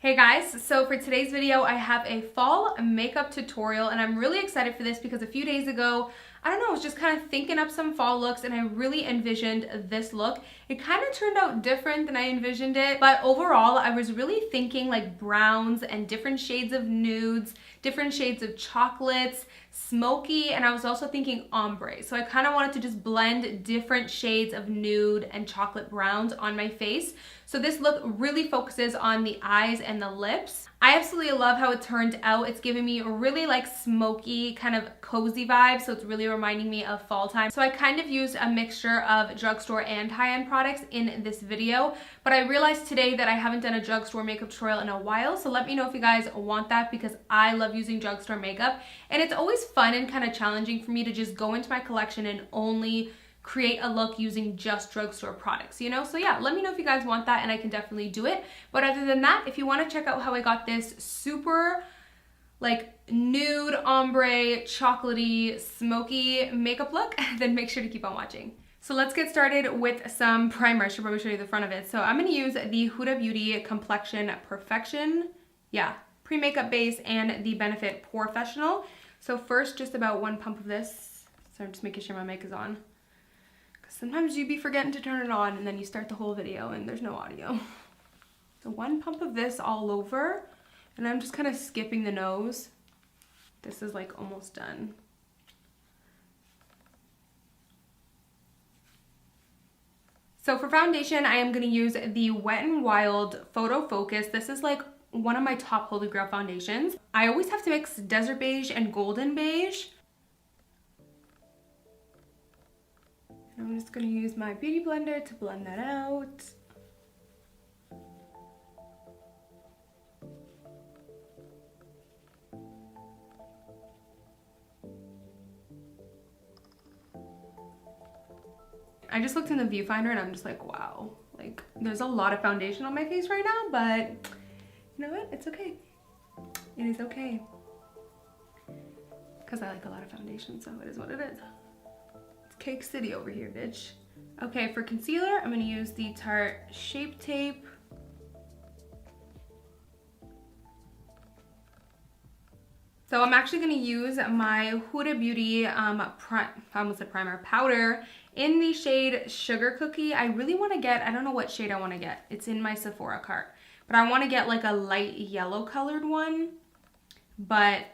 Hey guys, so for today's video I have a fall makeup tutorial and I'm really excited for this because a few days ago, I don't know, I was just kind of thinking up some fall looks and I really envisioned this look. It kind of turned out different than I envisioned it, but overall I was really thinking like browns and different shades of nudes, different shades of chocolates, smoky, and I was also thinking ombre. So I kind of wanted to just blend different shades of nude and chocolate browns on my face. So this look really focuses on the eyes and the lips. I absolutely love how it turned out. It's giving me a really like smoky kind of cozy vibe, so it's really reminding me of fall time. So I kind of used a mixture of drugstore and high-end products in this video, but I realized today that I haven't done a drugstore makeup tutorial in a while, so let me know if you guys want that because I love using drugstore makeup and it's always fun and kind of challenging for me to just go into my collection and only create a look using just drugstore products, you know? So yeah, let me know if you guys want that and I can definitely do it. But other than that, if you want to check out how I got this super like nude, ombre, chocolatey, smoky makeup look, then make sure to keep on watching. So let's get started with some primer. I should probably show you the front of it. So I'm going to use the Huda Beauty Complexion Perfection, pre-makeup base and the Benefit Professional. So first, just about one pump of this. So I'm just making sure my mic is on. Sometimes you be forgetting to turn it on and then you start the whole video and there's no audio. So one pump of this all over and I'm just kind of skipping the nose. This is like almost done. So for foundation, I am going to use the Wet n Wild Photo Focus. This is like one of my top holy grail foundations. I always have to mix Desert Beige and Golden Beige. I'm just going to use my beauty blender to blend that out. I just looked in the viewfinder and I'm just like, wow, like there's a lot of foundation on my face right now, but you know what? It's okay. It is okay. Because I like a lot of foundation, so it is what it is. Cake City over here, bitch. Okay, for concealer, I'm going to use the Tarte Shape Tape. So I'm actually going to use my Huda Beauty powder in the shade Sugar Cookie. I really want to get, I don't know what shade I want to get. It's in my Sephora cart. But I want to get like a light yellow colored one. But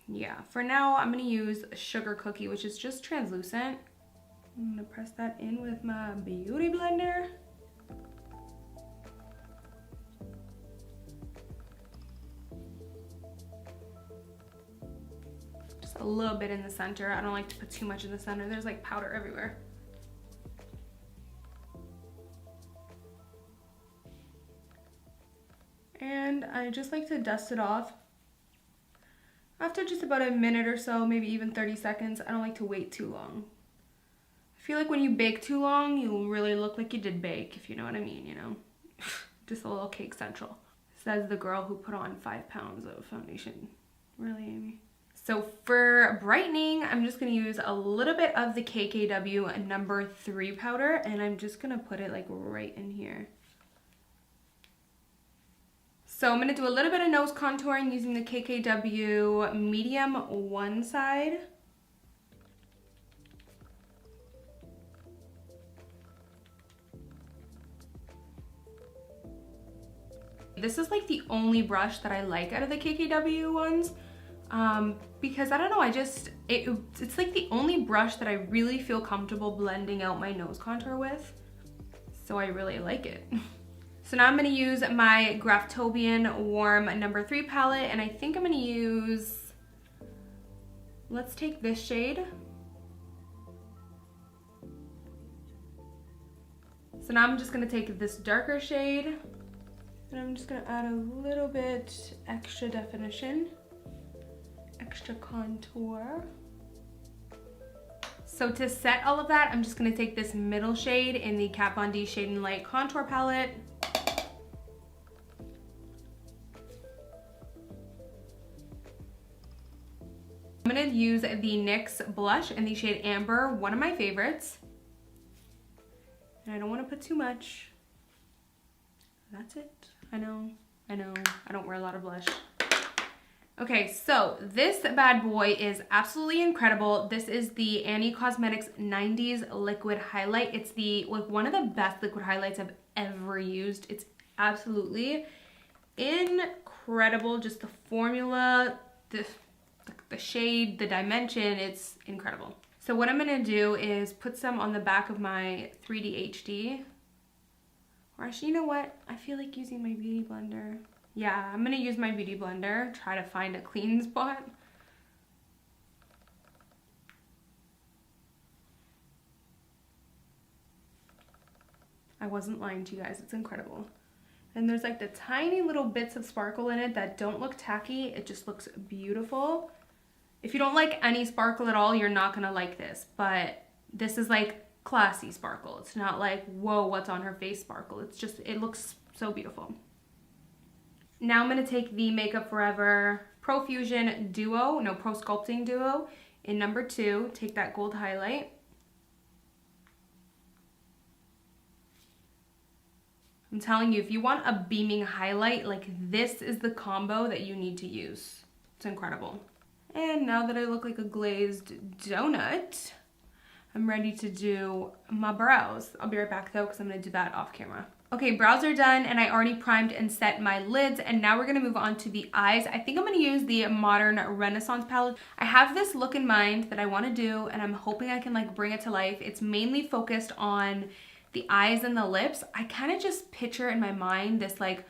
yeah, for now I'm going to use Sugar Cookie, which is just translucent. I'm going to press that in with my beauty blender. Just a little bit in the center. I don't like to put too much in the center. There's like powder everywhere. And I just like to dust it off. After just about a minute or so, maybe even 30 seconds, I don't like to wait too long. I feel like when you bake too long, you'll really look like you did bake, if you know what I mean, you know? Just a little cake central. Says the girl who put on 5 pounds of foundation. Really, Amy? So for brightening, I'm just going to use a little bit of the KKW No. 3 powder, and I'm just going to put it like right in here. So I'm going to do a little bit of nose contouring using the KKW medium one side. This is like the only brush that I like out of the KKW ones because I don't know, it's like the only brush that I really feel comfortable blending out my nose contour with. So I really like it. So now I'm going to use my Graftobian Warm No. 3 palette, and I think I'm going to use, let's take this shade. So now I'm just going to take this darker shade, and I'm just going to add a little bit extra definition, extra contour. So to set all of that, I'm just going to take this middle shade in the Kat Von D Shade and Light Contour Palette. I'm going to use the NYX blush in the shade Amber, one of my favorites. And I don't want to put too much. That's it. I know. I know, I don't wear a lot of blush. Okay, so this bad boy is absolutely incredible. This is the Annie Cosmetics 90s liquid highlight. It's the like one of the best liquid highlights I've ever used. It's absolutely incredible. Just the formula, the shade, the dimension, it's incredible. So what I'm gonna do is put some on the back of my 3D HD. Or actually, you know what? I feel like using my beauty blender. Yeah, I'm gonna use my beauty blender, try to find a clean spot. I wasn't lying to you guys, it's incredible. And there's like the tiny little bits of sparkle in it that don't look tacky, it just looks beautiful. If you don't like any sparkle at all, you're not gonna like this, but this is like classy sparkle. It's not like, whoa, what's on her face sparkle. It's just, it looks so beautiful. Now I'm going to take the Makeup Forever Pro Fusion Duo, no, Pro Sculpting Duo in number 2. Take that gold highlight. I'm telling you, if you want a beaming highlight, like this is the combo that you need to use. It's incredible. And now that I look like a glazed donut, I'm ready to do my brows. I'll be right back though, because I'm going to do that off camera. Okay, brows are done and I already primed and set my lids, and now we're gonna move on to the eyes. I think I'm gonna use the Modern Renaissance palette. I have this look in mind that I wanna do, and I'm hoping I can like bring it to life. It's mainly focused on the eyes and the lips. I kind of just picture in my mind this like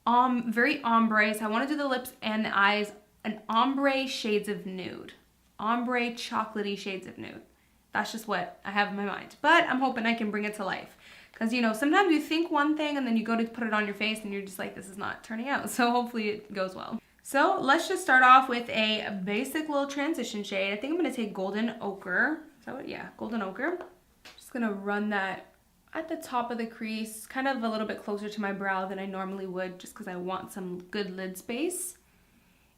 very ombre, so I wanna do the lips and the eyes, an ombre shades of nude. Ombre chocolatey shades of nude. That's just what I have in my mind, but I'm hoping I can bring it to life. Because, you know, sometimes you think one thing and then you go to put it on your face and you're just like, this is not turning out. So hopefully it goes well. So let's just start off with a basic little transition shade. I think I'm going to take Golden Ochre. Is that what? Yeah, Golden Ochre. Just going to run that at the top of the crease, kind of a little bit closer to my brow than I normally would, just because I want some good lid space.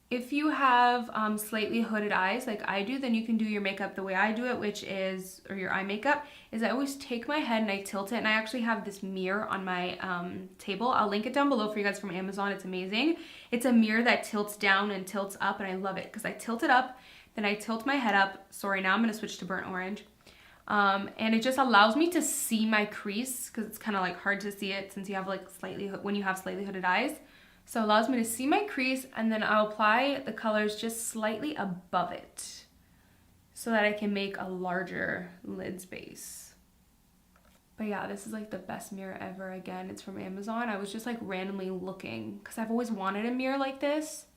If you have slightly hooded eyes like I do, then you can do your makeup the way I do it, which is, or your eye makeup, is I always take my head and I tilt it, and I actually have this mirror on my table. I'll link it down below for you guys from Amazon. It's amazing. It's a mirror that tilts down and tilts up, and I love it because I tilt it up, then I tilt my head up. Sorry, now I'm going to switch to burnt orange. And it just allows me to see my crease because it's kind of like hard to see it since you have like when you have slightly hooded eyes. So it allows me to see my crease, and then I'll apply the colors just slightly above it so that I can make a larger lid space. But yeah, this is like the best mirror ever. Again, it's from Amazon. I was just like randomly looking because I've always wanted a mirror like this.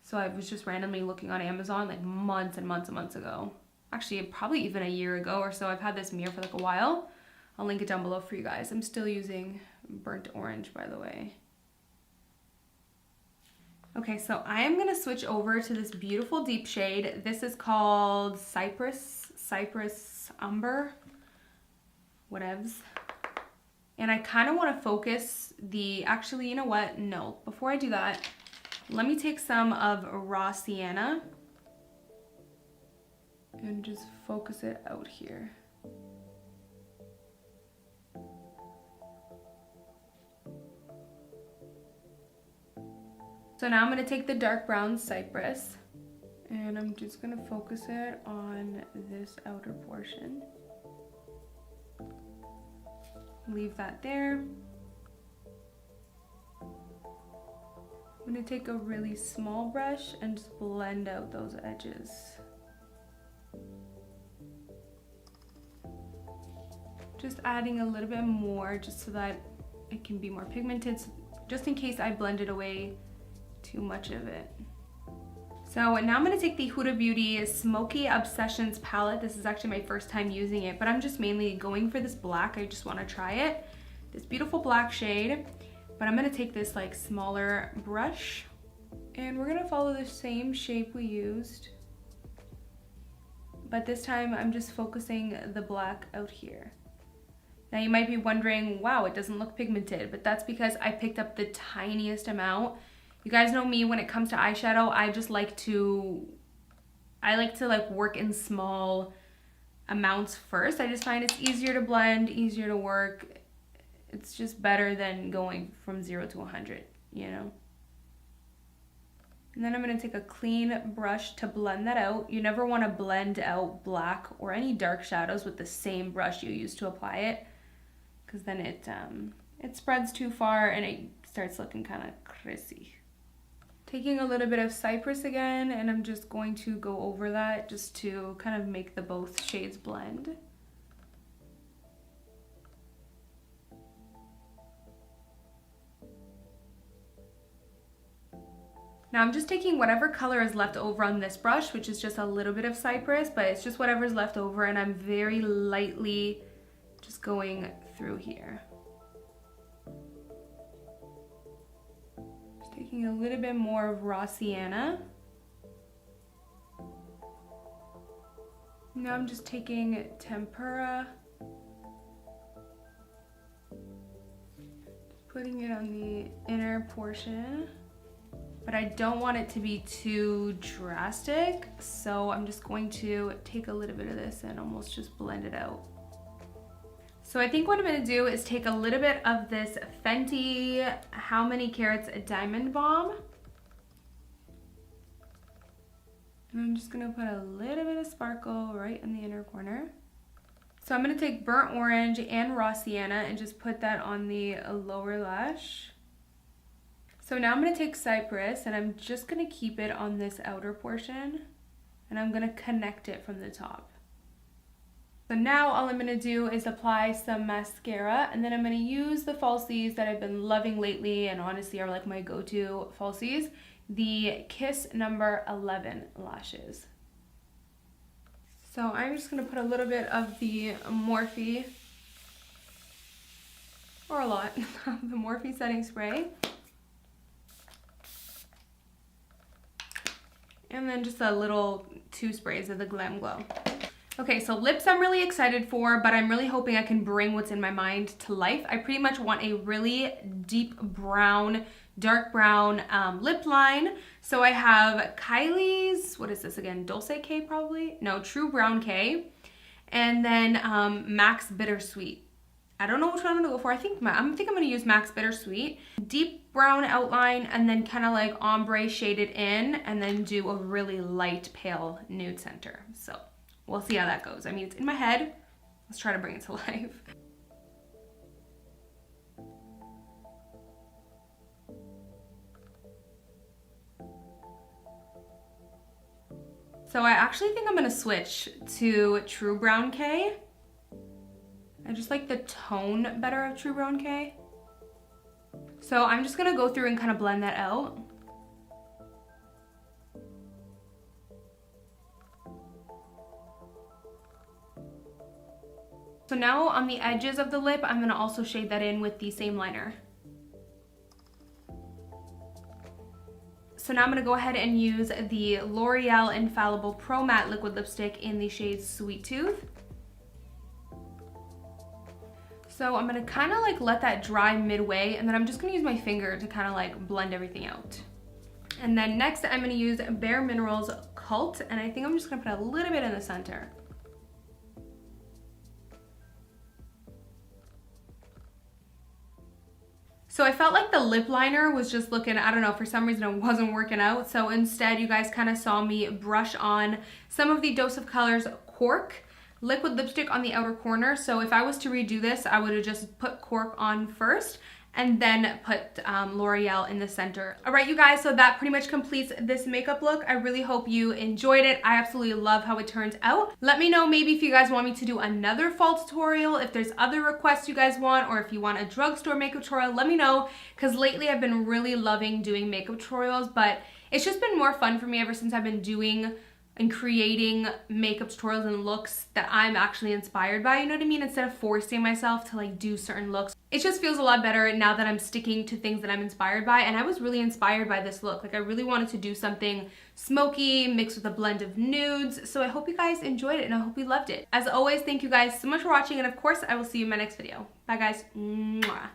So I was just randomly looking on Amazon like months and months and months ago. Actually, probably even a year ago or so. I've had this mirror for like a while. I'll link it down below for you guys. I'm still using burnt orange, by the way. Okay, so I am gonna switch over to this beautiful deep shade. This is called Cypress Umber, whatevs. And I kind of want to focus actually, you know what? No, before I do that, let me take some of Raw Sienna and just focus it out here. So now I'm going to take the dark brown Cypress and I'm just going to focus it on this outer portion. Leave that there. I'm going to take a really small brush and just blend out those edges. Just adding a little bit more just so that it can be more pigmented, just in case I blended away too much of it. So now I'm going to take the Huda Beauty Smokey Obsessions palette. This is actually my first time using it, but I'm just mainly going for this black. I just want to try it. This beautiful black shade. But I'm going to take this like smaller brush and we're going to follow the same shape we used. But this time I'm just focusing the black out here. Now you might be wondering, wow, it doesn't look pigmented, but that's because I picked up the tiniest amount. You guys know me, when it comes to eyeshadow, I like to like work in small amounts first. I just find it's easier to blend, easier to work. It's just better than going from 0 to 100. you know. And then I'm going to take a clean brush to blend that out. You never want to blend out black or any dark shadows with the same brush you use to apply it, because then it spreads too far and it starts looking kind of crazy. Taking a little bit of Cypress again, and I'm just going to go over that just to kind of make the both shades blend. Now I'm just taking whatever color is left over on this brush, which is just a little bit of Cypress, but it's just whatever's left over, and I'm very lightly just going through here. Just taking a little bit more of raw sienna. Now I'm just taking tempera, just putting it on the inner portion. But I don't want it to be too drastic, so I'm just going to take a little bit of this and almost just blend it out. So I think what I'm gonna do is take a little bit of this Fenty How Many Carats Diamond Balm. And I'm just gonna put a little bit of sparkle right in the inner corner. So I'm gonna take burnt orange and raw sienna and just put that on the lower lash. So now I'm going to take Cypress, and I'm just going to keep it on this outer portion, and I'm going to connect it from the top. So now all I'm going to do is apply some mascara, and then I'm going to use the falsies that I've been loving lately and honestly are like my go-to falsies, the Kiss number 11 lashes. So I'm just going to put a little bit of the Morphe, or a lot, of the Morphe setting spray. And then just a little 2 sprays of the GLAM Glow. Okay, so lips I'm really excited for, but I'm really hoping I can bring what's in my mind to life. I pretty much want a really deep brown, dark brown lip line. So I have Kylie's, what is this again? Dulce K probably? No, True Brown K. And then Max Bittersweet. I don't know which one I'm gonna go for. I think I'm gonna use Max Bittersweet. Deep brown outline, and then kind of like ombre shaded in, and then do a really light pale nude center. So we'll see how that goes. I mean, it's in my head. Let's try to bring it to life. So I actually think I'm gonna switch to True Brown K. I just like the tone better of True Brown K. So I'm just gonna go through and kind of blend that out. So now on the edges of the lip, I'm gonna also shade that in with the same liner. So now I'm gonna go ahead and use the L'Oreal Infallible Pro Matte Liquid Lipstick in the shade Sweet Tooth. So I'm gonna kind of like let that dry midway, and then I'm just gonna use my finger to kind of like blend everything out. And then next I'm gonna use Bare Minerals Cult, and I think I'm just gonna put a little bit in the center. So I felt like the lip liner was just looking, I don't know, for some reason it wasn't working out. So instead you guys kind of saw me brush on some of the Dose of Colors Cork liquid lipstick on the outer corner. So if I was to redo this, I would have just put Cork on first and then put L'Oreal in the center. All right, you guys, so that pretty much completes this makeup look. I really hope you enjoyed it. I absolutely love how it turned out. Let me know maybe if you guys want me to do another fall tutorial, if there's other requests you guys want, or if you want a drugstore makeup tutorial, let me know, because lately I've been really loving doing makeup tutorials, but it's just been more fun for me ever since I've been doing and creating makeup tutorials and looks that I'm actually inspired by, you know what I mean? Instead of forcing myself to like do certain looks. It just feels a lot better now that I'm sticking to things that I'm inspired by, and I was really inspired by this look. Like I really wanted to do something smoky mixed with a blend of nudes, so I hope you guys enjoyed it and I hope you loved it. As always, thank you guys so much for watching, and of course I will see you in my next video. Bye guys. Mwah.